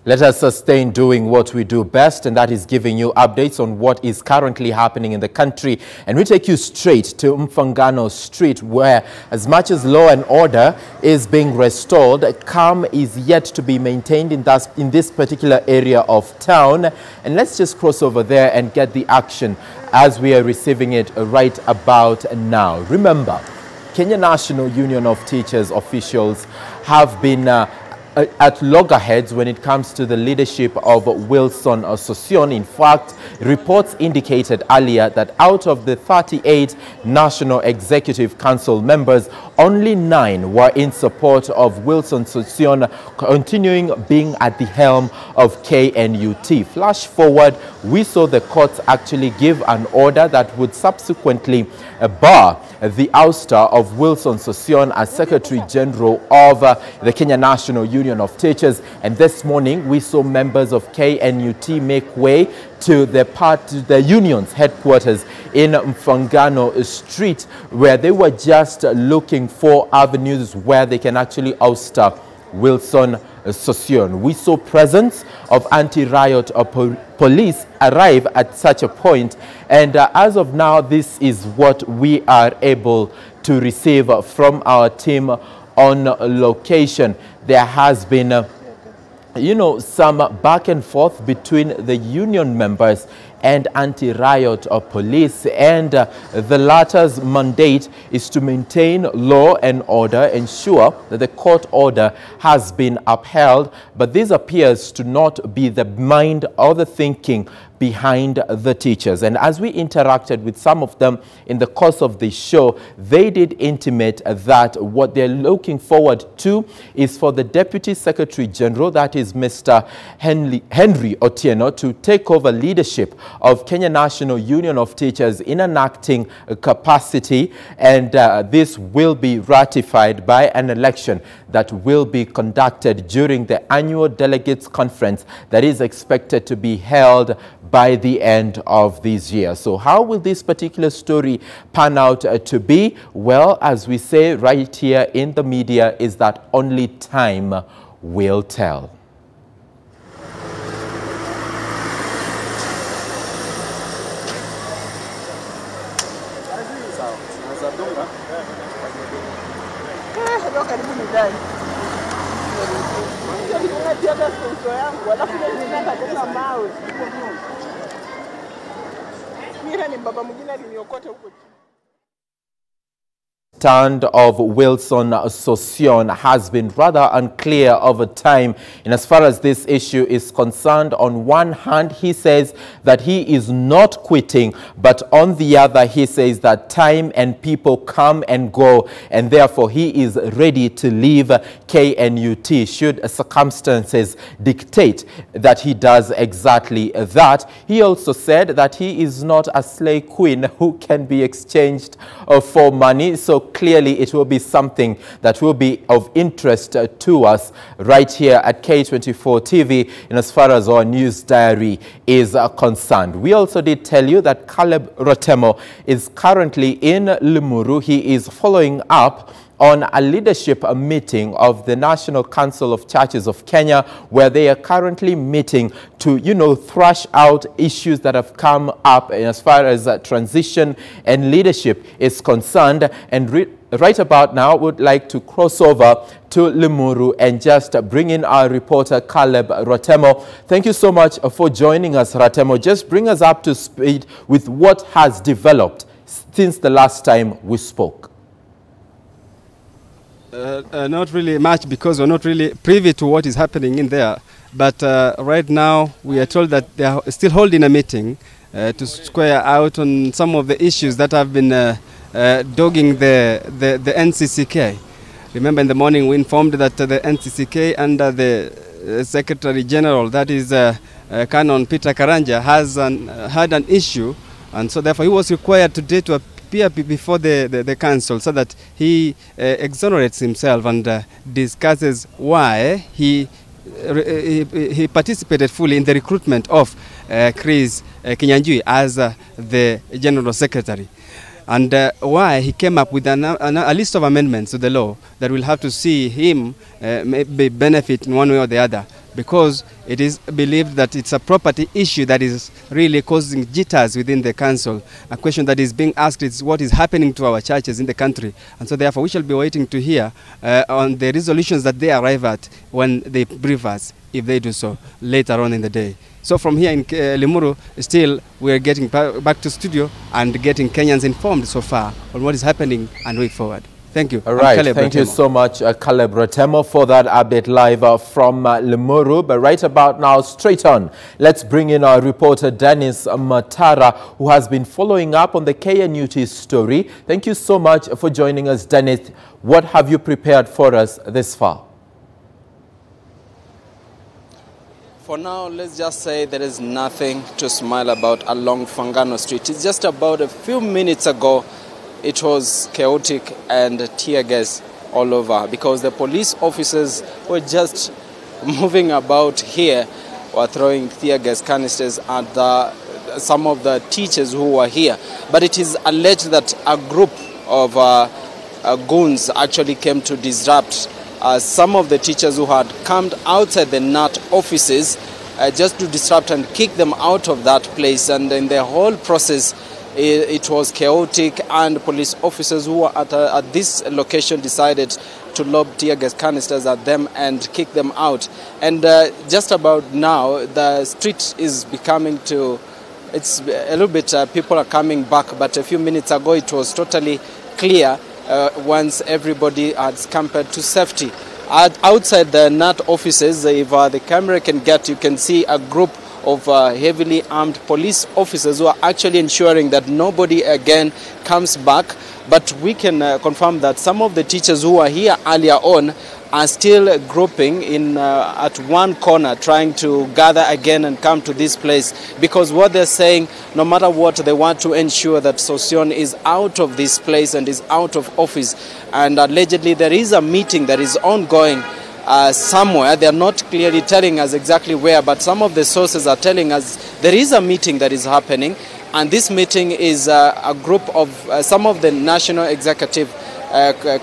Let us sustain doing what we do best, and that is giving you updates on what is currently happening in the country. And we take you straight to Mfangano Street, where as much as law and order is being restored, calm is yet to be maintained in this particular area of town. And let's just cross over there and get the action as we are receiving it right about now. Remember, Kenya National Union of Teachers officials have been at loggerheads when it comes to the leadership of Wilson Sossion. In fact, reports indicated earlier that out of the 38 National Executive Council members, only 9 were in support of Wilson Sossion continuing being at the helm of KNUT. Flash forward, we saw the courts actually give an order that would subsequently bar the ouster of Wilson Sossion as Secretary General of the Kenya National Union of Teachers. And this morning we saw members of KNUT make way to the union's headquarters in Mfangano Street, where they were just looking for avenues where they can actually ouster Wilson Sossion. We saw presence of anti-riot police arrive at such a point, and as of now, this is what we are able to receive from our team on location. There has been some back and forth between the union members and anti-riot police, and the latter's mandate is to maintain law and order, ensure that the court order has been upheld. But this appears to not be the mind or the thinking behind the teachers. And as we interacted with some of them in the course of the show, they did intimate that what they're looking forward to is for the Deputy Secretary General, that is Mr. Henry Otieno, to take over leadership of Kenya National Union of Teachers in an acting capacity, and this will be ratified by an election that will be conducted during the annual delegates conference that is expected to be held by the end of this year. So how will this particular story pan out to be? Well, as we say right here in the media, is that only time will tell. Stand of Wilson Sossion has been rather unclear over time. And as far as this issue is concerned, on one hand, he says that he is not quitting, but on the other, he says that time and people come and go, and therefore he is ready to leave KNUT should circumstances dictate that he does exactly that. He also said that he is not a slay queen who can be exchanged for money. So clearly it will be something that will be of interest to us right here at K24 TV, and as far as our news diary is concerned. We also did tell you that Caleb Rotemo is currently in Limuru. He is following up on a leadership meeting of the National Council of Churches of Kenya, where they are currently meeting to, thrash out issues that have come up as far as transition and leadership is concerned. And right about now, would like to cross over to Limuru and just bring in our reporter, Caleb Rotemo. Thank you so much for joining us, Rotemo. Just bring us up to speed with what has developed since the last time we spoke. Not really much, because we're not really privy to what is happening in there. But right now we are told that they are still holding a meeting to square out on some of the issues that have been dogging the NCCK. Remember, in the morning we informed that the NCCK under the Secretary General, that is Canon Peter Karanja, has had an issue, and so therefore he was required today to appear before the council so that he exonerates himself and discusses why he participated fully in the recruitment of Chris Kinyanjui as the General Secretary. and why he came up with a list of amendments to the law that will have to see him maybe benefit in one way or the other because it is believed that it's a property issue that is really causing jitters within the council. A question that is being asked is what is happening to our churches in the country. And so therefore we shall be waiting to hear on the resolutions that they arrive at when they brief us, if they do so, later on in the day. So from here in Limuru, still we are getting back to studio and getting Kenyans informed so far on what is happening and way forward. Thank you. All right, thank you so much, Caleb Rotemo, for that update live from Limuru. But right about now, straight on, let's bring in our reporter Dennis Matara, who has been following up on the KNUT story. Thank you so much for joining us, Dennis. What have you prepared for us this far? For now, let's just say there is nothing to smile about along Fangano Street. It's just about a few minutes ago, it was chaotic and tear gas all over because the police officers were just moving about here, were throwing tear gas canisters at some of the teachers who were here. But it is alleged that a group of goons actually came to disrupt some of the teachers who had come outside the KNUT offices just to disrupt and kick them out of that place. And in the whole process, it was chaotic, and police officers who were at this location decided to lob tear gas canisters at them and kick them out. And just about now, the street is becoming to, it's a little bit, people are coming back, but a few minutes ago it was totally clear once everybody had scampered to safety. Outside the KNUT offices, if the camera can get, you can see a group of heavily armed police officers who are actually ensuring that nobody again comes back. But we can confirm that some of the teachers who were here earlier on are still grouping in at one corner, trying to gather again and come to this place, because what they're saying, no matter what, they want to ensure that Sossion is out of this place and is out of office. And allegedly there is a meeting that is ongoing somewhere. They are not clearly telling us exactly where, but some of the sources are telling us there is a meeting that is happening, and this meeting is a group of some of the National Executive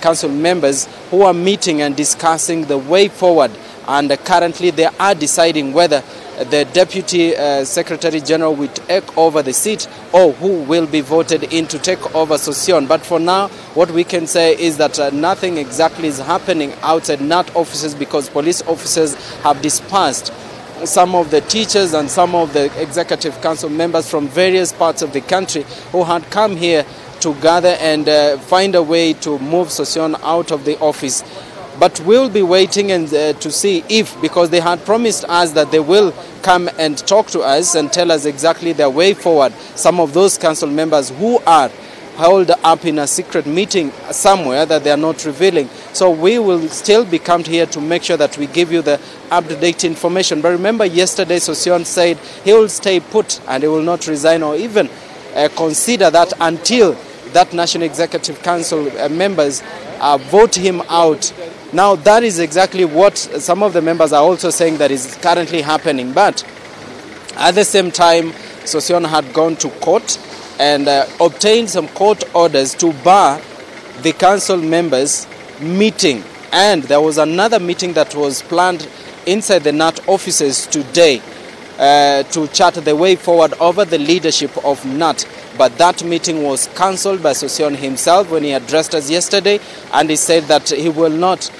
Council members who are meeting and discussing the way forward, and currently they are deciding whether the Deputy Secretary General will take over the seat or who will be voted in to take over Sossion. But for now, what we can say is that nothing exactly is happening outside KNUT offices, because police officers have dispersed some of the teachers and some of the Executive Council members from various parts of the country who had come here to gather and find a way to move Sossion out of the office. But we'll be waiting and to see if, because they had promised us that they will come and talk to us and tell us exactly their way forward. Some of those council members who are held up in a secret meeting somewhere that they are not revealing. So we will still be come here to make sure that we give you the up-to-date information. But remember, yesterday Sossion said he will stay put and he will not resign or even consider that until that National Executive Council members vote him out. Now that is exactly what some of the members are also saying that is currently happening. But at the same time, Sossion had gone to court and obtained some court orders to bar the council members meeting. And there was another meeting that was planned inside the KNUT offices today to chart the way forward over the leadership of KNUT. But that meeting was cancelled by Sossion himself when he addressed us yesterday, and he said that he will not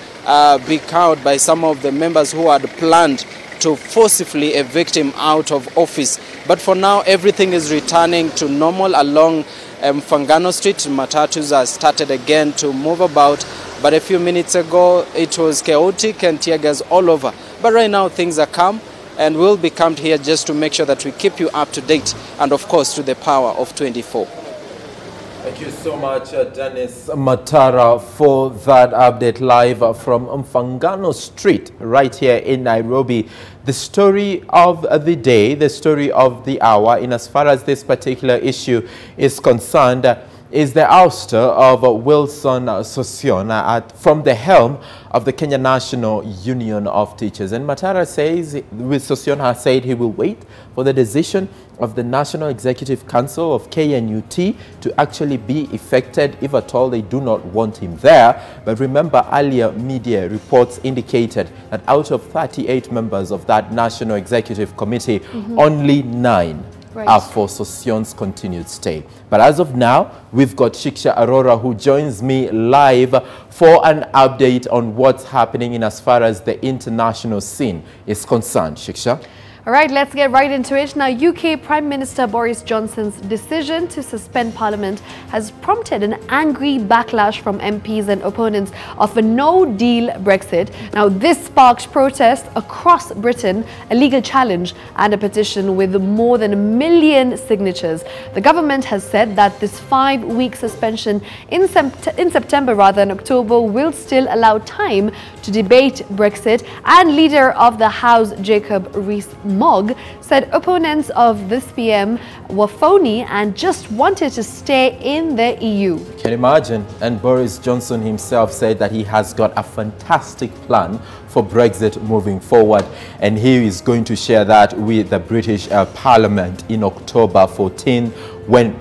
be cowed by some of the members who had planned to forcibly evict him out of office. But for now, everything is returning to normal along Fangano Street. Matatus have started again to move about, but a few minutes ago it was chaotic and tear gas all over. But right now things are calm, and we'll be come here just to make sure that we keep you up to date, and of course to the power of 24. Thank you so much, Dennis Matara, for that update live from Mfangano Street right here in Nairobi. The story of the day, the story of the hour, in as far as this particular issue is concerned, is the ouster of Wilson Sossion from the helm of the Kenya National Union of Teachers. And Matara says, Sossion has said he will wait for the decision of the National Executive Council of KNUT to actually be effected, if at all they do not want him there. But remember, earlier media reports indicated that out of 38 members of that National Executive Committee, only 9 are for Sosion's continued stay. But as of now, we've got Shiksha Arora, who joins me live for an update on what's happening in as far as the international scene is concerned. Shiksha? All right, let's get right into it. Now, UK Prime Minister Boris Johnson's decision to suspend Parliament has prompted an angry backlash from MPs and opponents of a no-deal Brexit. Now, this sparked protests across Britain, a legal challenge and a petition with more than 1 million signatures. The government has said that this 5-week suspension in September rather than October will still allow time to debate Brexit, and Leader of the House Jacob Rees-Mogg said opponents of this PM were phony and just wanted to stay in the EU. Can you imagine? And Boris Johnson himself said that he has got a fantastic plan for Brexit moving forward, and he is going to share that with the British Parliament in October 14, when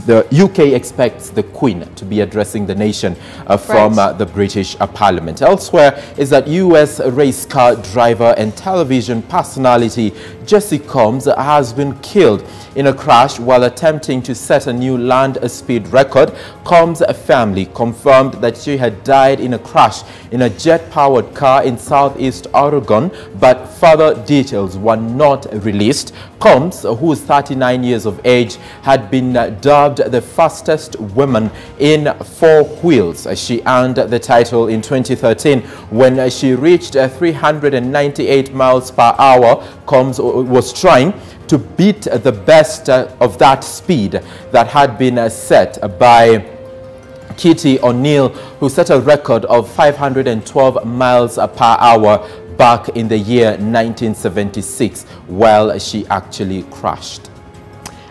the UK expects the Queen to be addressing the nation from the British Parliament. Elsewhere is that US race car driver and television personality Jessie Combs has been killed in a crash while attempting to set a new land speed record. Combs' family confirmed that she had died in a crash in a jet-powered car in southeast Oregon, but further details were not released. Combs, who is 39 years of age, had been dubbed the fastest woman in 4 wheels. She earned the title in 2013 when she reached 398 miles per hour. Combs was trying to beat the best of that speed that had been set by Kitty O'Neill, who set a record of 512 miles per hour back in the year 1976, while she actually crashed.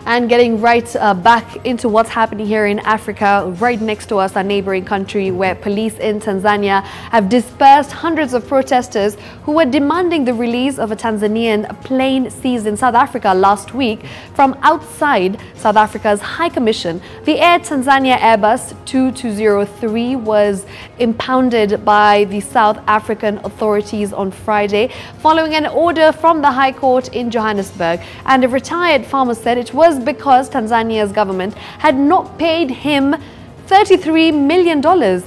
And getting right back into what's happening here in Africa, right next to us, our neighboring country, where police in Tanzania have dispersed hundreds of protesters who were demanding the release of a Tanzanian plane seized in South Africa last week from outside South Africa's High Commission. The Air Tanzania Airbus 2203 was impounded by the South African authorities on Friday following an order from the High Court in Johannesburg. And a retired farmer said it was because Tanzania's government had not paid him $33 million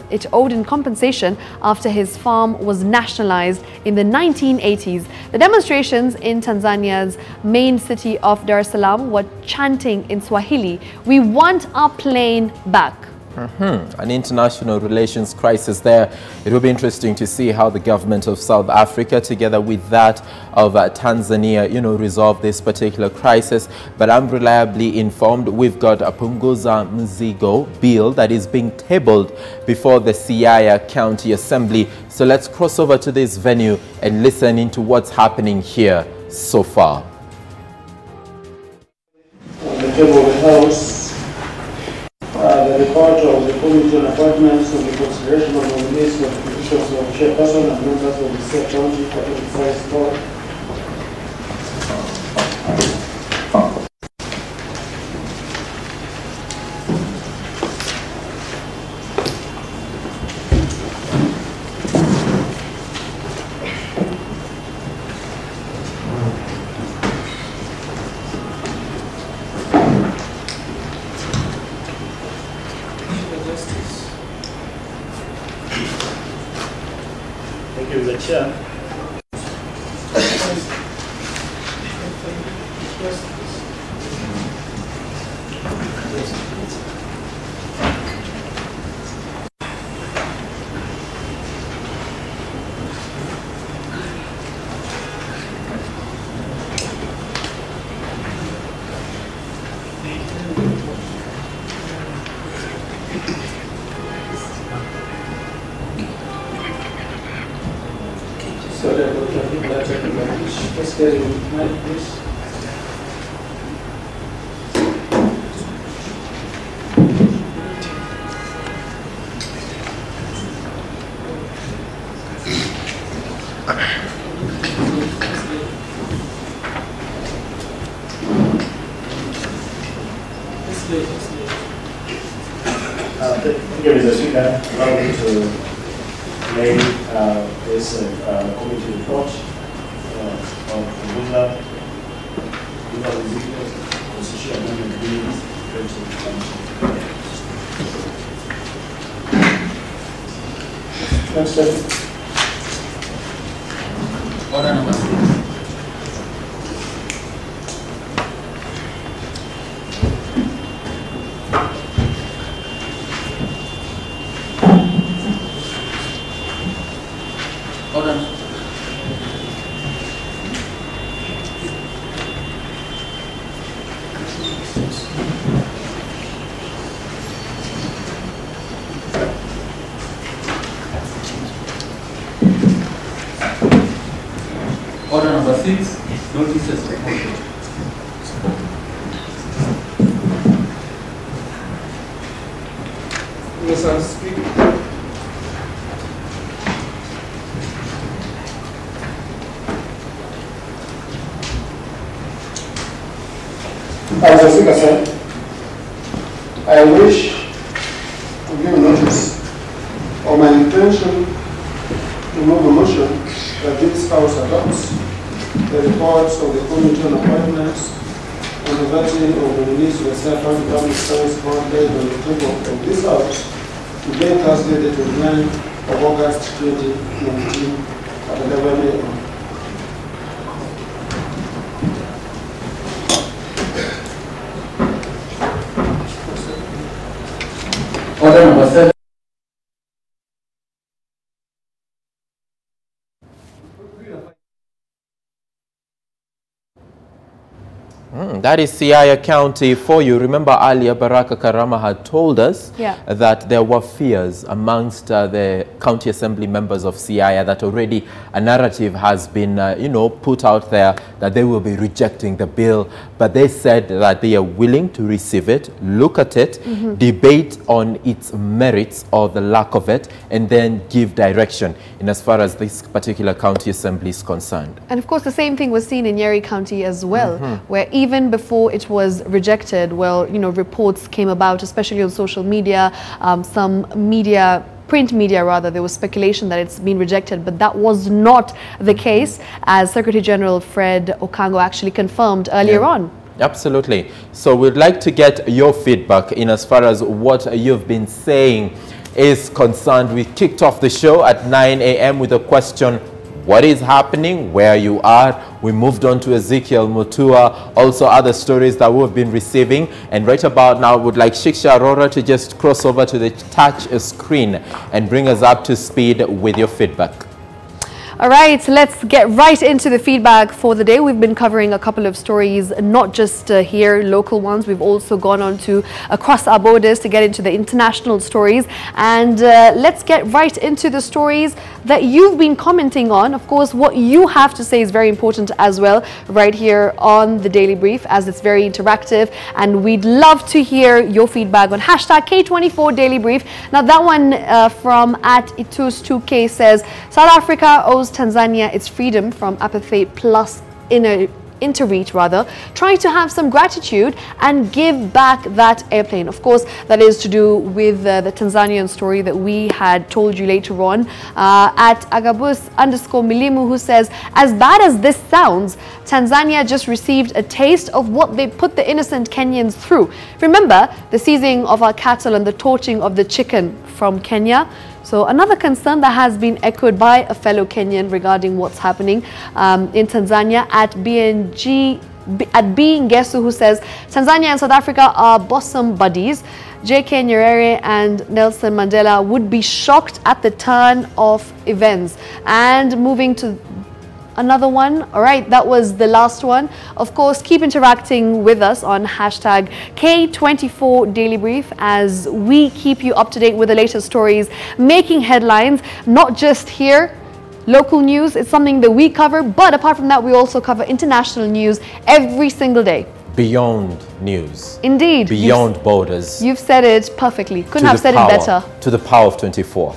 it owed in compensation after his farm was nationalized in the 1980s. The demonstrations in Tanzania's main city of Dar es Salaam were chanting in Swahili, "We want our plane back." An international relations crisis there. It will be interesting to see how the government of South Africa, together with that of Tanzania, resolve this particular crisis. But I'm reliably informed we've got a Punguza Mzigo bill that is being tabled before the Siaya County Assembly. So let's cross over to this venue and listen into what's happening here so far. On the table of the House, the report of the Committee on Appointments on the consideration of nominees for the positions of chairperson and members of the State County Exercise Board. Thank you, the Chair. So that we can get that let's get it with my please. Speaker, allow me to lay this committee report on Wrangles, Constitution Amendment Bill 2020. Next step. Order number 6. Order. Order number 6, notices reported. Mr. Speaker. As the Speaker said, I wish to give notice of my intention to move a motion that this House adopts the reports of the Committee on Appointments and the vetting of the release of the Second Public Service Board based on the table of this House today, Thursday, the 29th of August 2019 at 11 a.m. Order number 7. That is Siaya County for you. Remember earlier, Baraka Karama had told us that there were fears amongst the county assembly members of Siaya that already a narrative has been, put out there that they will be rejecting the bill. But they said that they are willing to receive it, look at it, debate on its merits or the lack of it, and then give direction in as far as this particular county assembly is concerned. And of course, the same thing was seen in Nyeri County as well, where even before it was rejected, well, reports came about, especially on social media, print media rather, there was speculation that it's been rejected, but that was not the case, as Secretary General Fred Okango actually confirmed earlier on. Absolutely. So we'd like to get your feedback in as far as what you've been saying is concerned. We kicked off the show at 9 a.m. with a question, what is happening where you are? We moved on to Ezekiel Mutua, also other stories that we've been receiving. And right about now, would like Shiksha Arora to just cross over to the touch screen and bring us up to speed with your feedback. All right, let's get right into the feedback for the day. We've been covering a couple of stories, not just here, local ones. We've also gone on to across our borders to get into the international stories. And let's get right into the stories that you've been commenting on. Of course, what you have to say is very important as well, right here on the Daily Brief, as it's very interactive. And we'd love to hear your feedback on hashtag K24 Daily Brief. Now, that one from @Itus2K says, South Africa owes Tanzania its freedom from apartheid plus interreach rather, trying to have some gratitude and give back that airplane. Of course, that is to do with the Tanzanian story that we had told you later on. At Agabus_Milimu, who says, as bad as this sounds, Tanzania just received a taste of what they put the innocent Kenyans through. Remember the seizing of our cattle and the torching of the chicken from Kenya? So another concern that has been echoed by a fellow Kenyan regarding what's happening in Tanzania at Ngesu, who says Tanzania and South Africa are bosom buddies. J.K. Njoroge and Nelson Mandela would be shocked at the turn of events. And moving to another one. All right, that was the last one. Of course, keep interacting with us on hashtag K24 Daily Brief as we keep you up to date with the latest stories making headlines, not just here. Local news is something that we cover, but apart from that, we also cover international news every single day. Beyond news. Indeed. Beyond borders. You've said it perfectly. Couldn't have said it better. To the power of 24.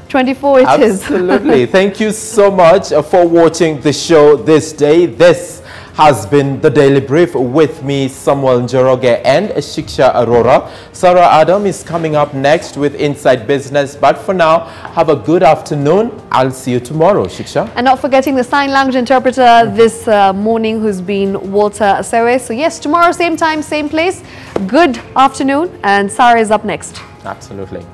24 it is. Absolutely. Thank you so much for watching the show this day. This has been the Daily Brief. With me, Samuel Njoroge and Shiksha Arora. Sarah Adam is coming up next with Inside Business. But for now, have a good afternoon. I'll see you tomorrow, Shiksha. And not forgetting the sign language interpreter this morning, who's been Walter Asewe. So yes, tomorrow, same time, same place. Good afternoon. And Sarah is up next. Absolutely.